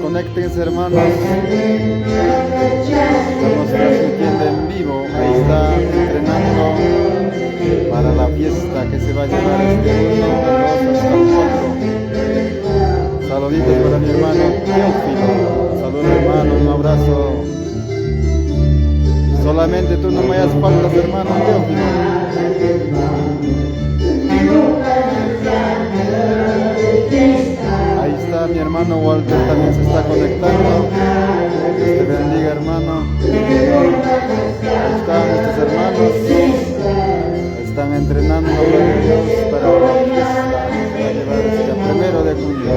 Conéctense, hermanos, estamos transmitiendo en vivo. Ahí está entrenando para la fiesta que se va a llevar este 1, 2 hasta el 4. Saluditos para mi hermano Teófilo. Saludos, hermano, un abrazo. Solamente tú no me hagas faltas, hermano Teófilo. Ahí está mi hermano Walter, también se está conectando. Dios te bendiga, hermano. Ahí están estos hermanos. Están entrenando para Dios para la fiesta que se va a llevar el día 1 de julio.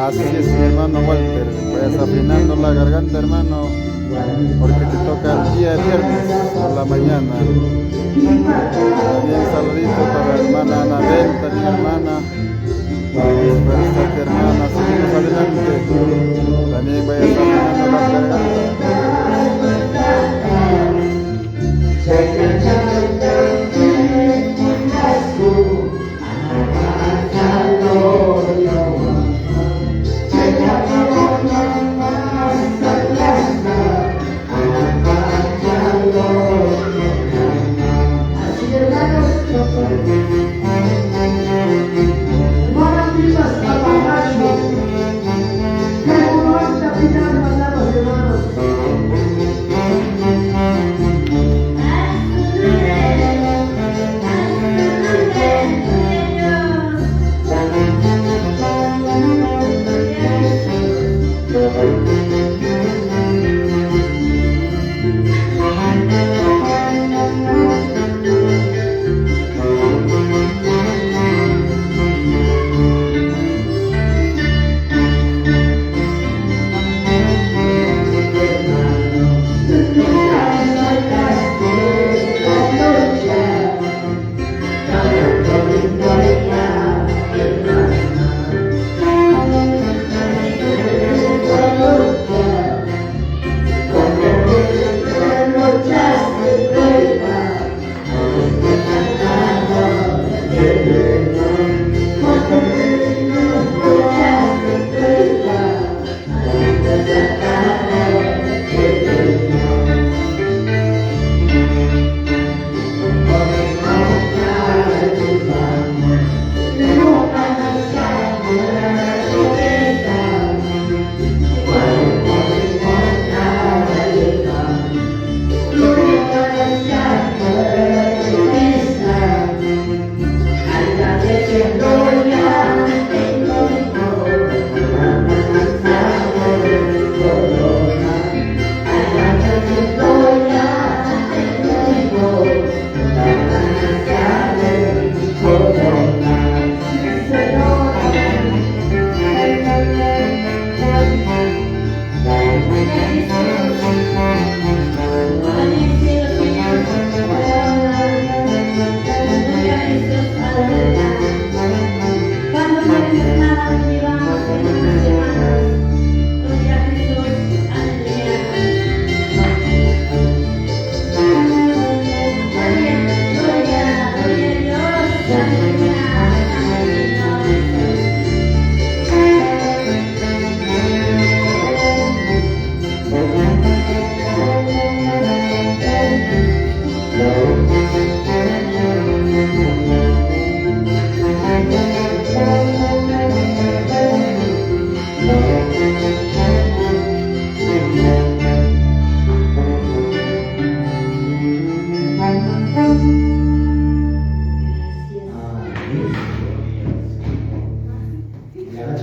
Así es, mi hermano Walter, vayas afinando la garganta, hermano, porque te toca el día viernes por la mañana. También saludito para la hermana Anabel, también hermana. Para esta hermana, seguimos adelante. También vayas afinando la garganta.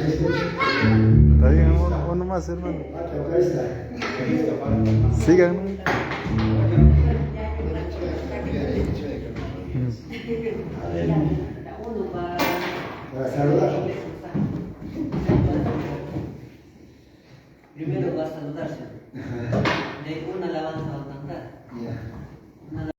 Está bien, uno más, hermano. Sigan.